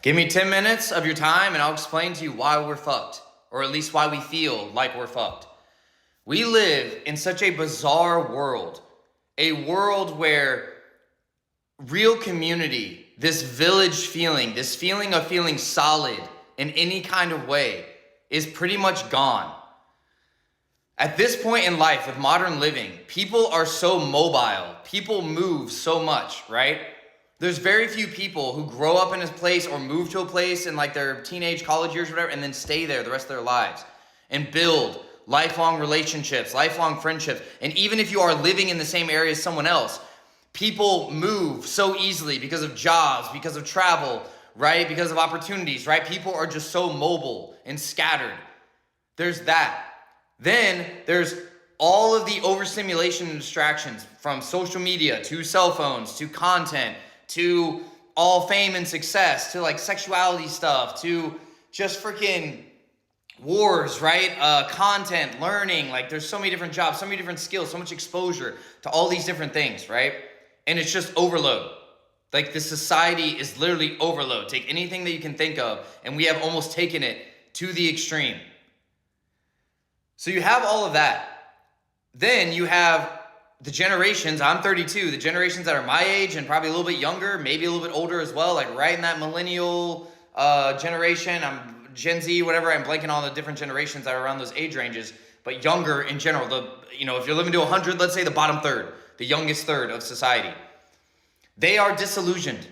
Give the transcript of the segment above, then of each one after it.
Give me 10 minutes of your time and I'll explain to you why we're fucked, or at least why we feel like we're fucked. We live in such a bizarre world, a world where real community, this village feeling, this feeling of feeling solid in any kind of way is pretty much gone. At this point in life with modern living, people are so mobile. People move so much, right? There's very few people who grow up in a place or move to a place in like their teenage, college years, or whatever, and then stay there the rest of their lives and build lifelong relationships, lifelong friendships. And even if you are living in the same area as someone else, people move so easily because of jobs, because of travel, right? Because of opportunities, right? People are just so mobile and scattered. There's that. Then there's all of the overstimulation and distractions, from social media to cell phones to content to all fame and success to like sexuality stuff to just freaking wars, right? Content, learning, like there's so many different jobs, so many different skills, so much exposure to all these different things, right? And it's just overload. Like the society is literally overload. Take anything that you can think of, and we have almost taken it to the extreme. So you have all of that. Then you have the generations, I'm 32, the generations that are my age and probably a little bit younger, maybe a little bit older as well, like right in that millennial generation. I'm Gen Z, whatever. I'm blanking on the different generations that are around those age ranges, but younger in general. If you're living to 100, let's say the bottom third, the youngest third of society. They are disillusioned,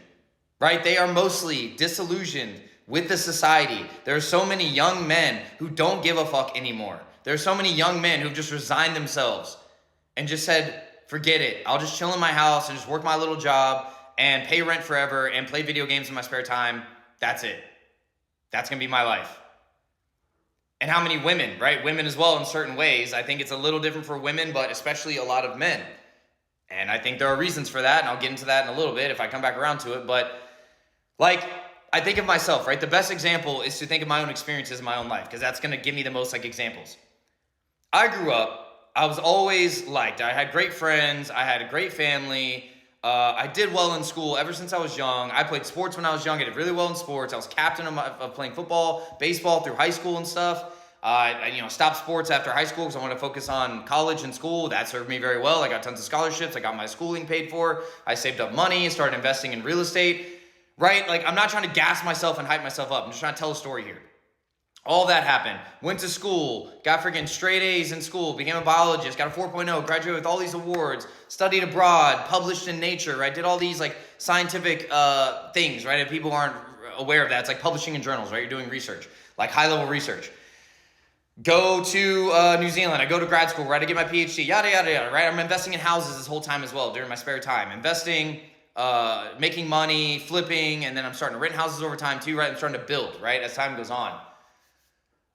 right? They are mostly disillusioned with the society. There are so many young men who don't give a fuck anymore. There are so many young men who've just resigned themselves and just said, forget it. I'll just chill in my house and just work my little job and pay rent forever and play video games in my spare time. That's it. That's going to be my life. And how many women, right? Women as well in certain ways. I think it's a little different for women, but especially a lot of men. And I think there are reasons for that, and I'll get into that in a little bit if I come back around to it. But like, I think of myself, right? The best example is to think of my own experiences in my own life, because that's going to give me the most like examples. I grew up, I was always liked. I had great friends. I had a great family. I did well in school ever since I was young. I played sports when I was young. I did really well in sports. I was captain of playing football, baseball through high school and stuff. I stopped sports after high school because I wanted to focus on college and school. That served me very well. I got tons of scholarships. I got my schooling paid for. I saved up money and started investing in real estate, right? Like, I'm not trying to gas myself and hype myself up. I'm just trying to tell a story here. All that happened. Went to school, got freaking straight A's in school, became a biologist, got a 4.0, graduated with all these awards, studied abroad, published in Nature, right? Did all these like scientific things, right? If people aren't aware of that, it's like publishing in journals, right? You're doing research, like high-level research. Go to New Zealand. I go to grad school, right? I get my PhD, yada, yada, yada, right? I'm investing in houses this whole time as well during my spare time. Investing, making money, flipping, and then I'm starting to rent houses over time too, right? I'm starting to build, right? As time goes on.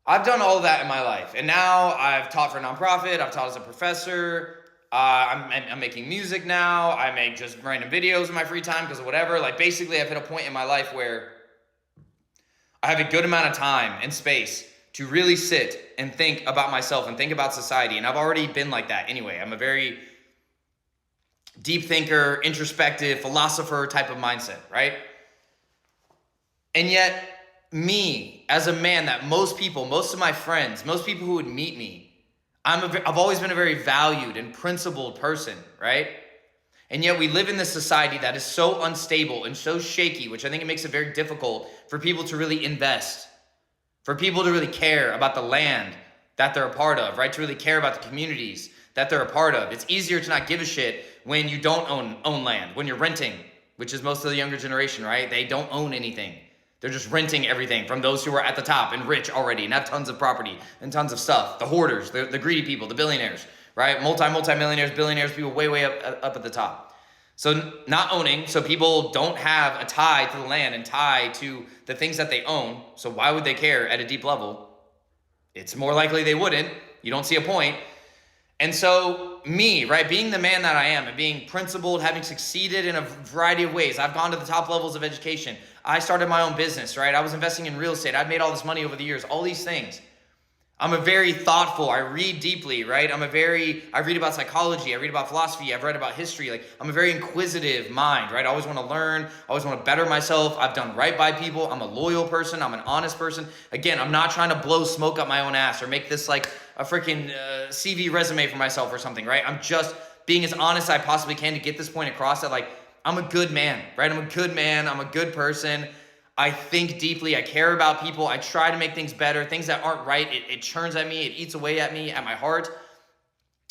I've done all of that in my life, and now I've taught for a nonprofit. I've taught as a professor. I'm making music now. I make just random videos in my free time because of whatever. Like, basically, I've hit a point in my life where I have a good amount of time and space to really sit and think about myself and think about society, and I've already been like that anyway. I'm a very deep thinker, introspective, philosopher type of mindset, right? And yet, me, as a man that most of my friends, most people who would meet me, I've always been a very valued and principled person, right? And yet we live in this society that is so unstable and so shaky, which I think it makes it very difficult for people to really invest, for people to really care about the land that they're a part of, right? To really care about the communities that they're a part of. It's easier to not give a shit when you don't own land, when you're renting, which is most of the younger generation, right? They don't own anything. They're just renting everything from those who are at the top and rich already and have tons of property and tons of stuff. The hoarders, the greedy people, the billionaires, right? Multi-millionaires, billionaires, people way up at the top. So not owning, so people don't have a tie to the land and tie to the things that they own. So why would they care at a deep level? It's more likely they wouldn't. You don't see a point. And so me, right, being the man that I am and being principled, having succeeded in a variety of ways. I've gone to the top levels of education. I started my own business, right? I was investing in real estate. I've made all this money over the years, all these things. I'm a very thoughtful, I read deeply, right? I read about psychology, I read about philosophy, I've read about history. Like, I'm a very inquisitive mind, right? I always want to learn, I always want to better myself. I've done right by people. I'm a loyal person, I'm an honest person. Again, I'm not trying to blow smoke up my own ass or make this like a freaking CV resume for myself or something, right? I'm just being as honest as I possibly can to get this point across that like, I'm a good man, right? I'm a good man, I'm a good person. I think deeply, I care about people, I try to make things better. Things that aren't right, it churns at me, it eats away at me, at my heart.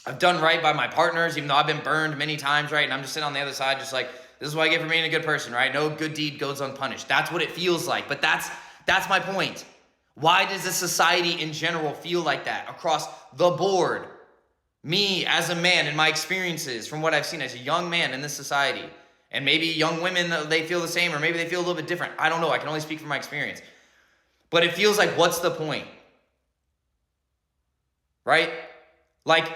I've done right by my partners, even though I've been burned many times, right? And I'm just sitting on the other side, just like, this is what I get for being a good person, right? No good deed goes unpunished. That's what it feels like, but that's my point. Why does the society in general feel like that across the board? Me, as a man, in my experiences, from what I've seen as a young man in this society, and maybe young women, they feel the same, or maybe they feel a little bit different. I don't know. I can only speak from my experience. But it feels like, what's the point? Right? Like,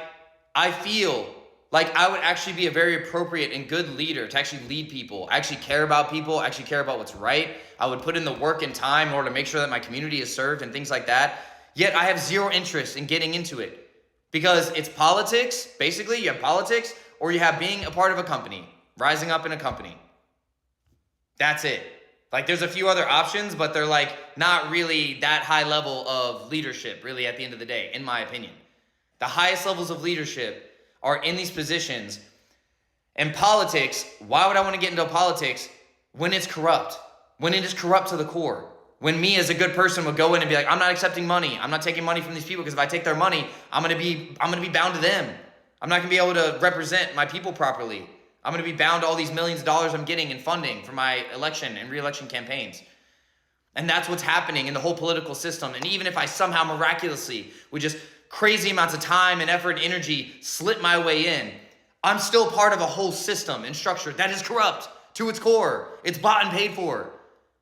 I feel like I would actually be a very appropriate and good leader to actually lead people. I actually care about people. I actually care about what's right. I would put in the work and time in order to make sure that my community is served and things like that. Yet I have zero interest in getting into it. Because it's politics. Basically, you have politics, or you have being a part of a company. Rising up in a company. That's it. Like, there's a few other options, but they're like not really that high level of leadership, really, at the end of the day, in my opinion. The highest levels of leadership are in these positions. And politics, why would I want to get into politics when it's corrupt? When it is corrupt to the core. When me as a good person would go in and be like, I'm not accepting money. I'm not taking money from these people, because if I take their money, I'm gonna be bound to them. I'm not gonna be able to represent my people properly. I'm going to be bound to all these millions of dollars I'm getting in funding for my election and re-election campaigns. And that's what's happening in the whole political system. And even if I somehow miraculously, with just crazy amounts of time and effort and energy, slip my way in, I'm still part of a whole system and structure that is corrupt to its core. It's bought and paid for.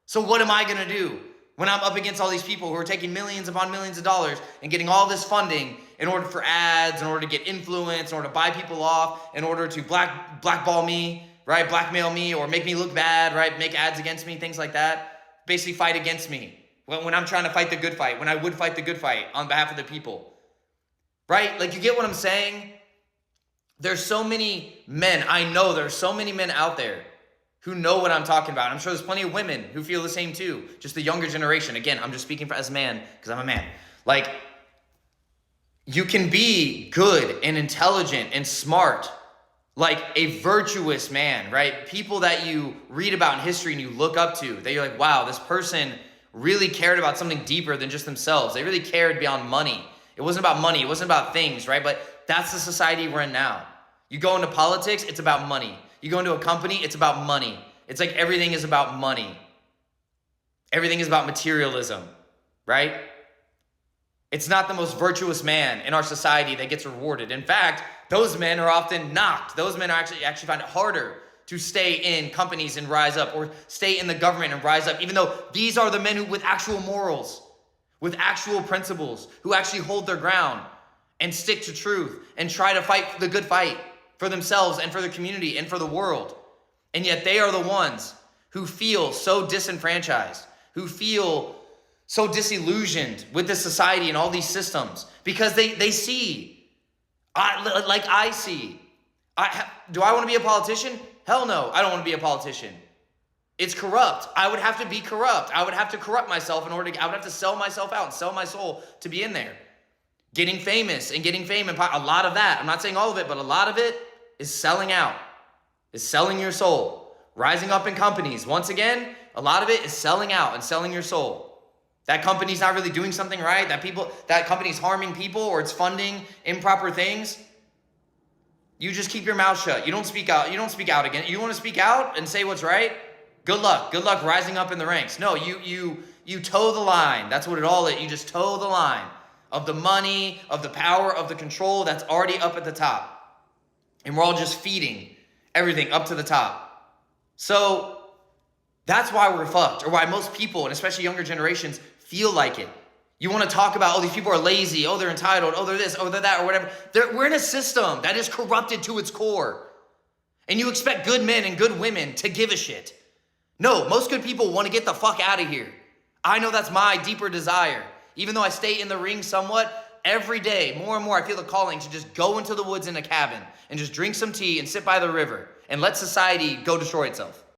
So what am I going to do when I'm up against all these people who are taking millions upon millions of dollars and getting all this funding in order for ads, in order to get influence, in order to buy people off, in order to blackball me, right? Blackmail me, or make me look bad, right? Make ads against me, things like that. Basically fight against me when I'm trying to fight the good fight, when I would fight the good fight on behalf of the people, right? Like, you get what I'm saying? There's so many men, I know there's so many men out there who know what I'm talking about. I'm sure there's plenty of women who feel the same too, just the younger generation. Again, I'm just speaking as a man, because I'm a man. Like, you can be good and intelligent and smart, like a virtuous man, right? People that you read about in history and you look up to, that you're like, wow, this person really cared about something deeper than just themselves. They really cared beyond money. It wasn't about money. It wasn't about things, right? But that's the society we're in now. You go into politics, it's about money. You go into a company, it's about money. It's like everything is about money. Everything is about materialism, right? It's not the most virtuous man in our society that gets rewarded. In fact, those men are often knocked. Those men are actually find it harder to stay in companies and rise up, or stay in the government and rise up, even though these are the men who, with actual morals, with actual principles, who actually hold their ground and stick to truth and try to fight the good fight for themselves and for the community and for the world. And yet they are the ones who feel so disenfranchised, who feel so disillusioned with this society and all these systems, because they see, like I see. Do I want to be a politician? Hell no, I don't want to be a politician. It's corrupt. I would have to be corrupt. I would have to corrupt myself I would have to sell myself out and sell my soul to be in there. Getting famous and getting fame, and a lot of that, I'm not saying all of it, but a lot of it is selling out, is selling your soul. Rising up in companies, once again, a lot of it is selling out and selling your soul. That company's not really doing something right, that company's harming people, or it's funding improper things. You just keep your mouth shut. You don't speak out. You don't speak out again. You want to speak out and say what's right? Good luck. Good luck rising up in the ranks. No, you toe the line. That's what it all is. You just toe the line of the money, of the power, of the control that's already up at the top. And we're all just feeding everything up to the top. So that's why we're fucked, or why most people, and especially younger generations, feel like it. You want to talk about, oh, these people are lazy, oh, they're entitled, oh, they're this, oh, they're that, or whatever. We're in a system that is corrupted to its core. And you expect good men and good women to give a shit. No, most good people want to get the fuck out of here. I know that's my deeper desire. Even though I stay in the ring somewhat, every day, more and more, I feel the calling to just go into the woods in a cabin and just drink some tea and sit by the river and let society go destroy itself.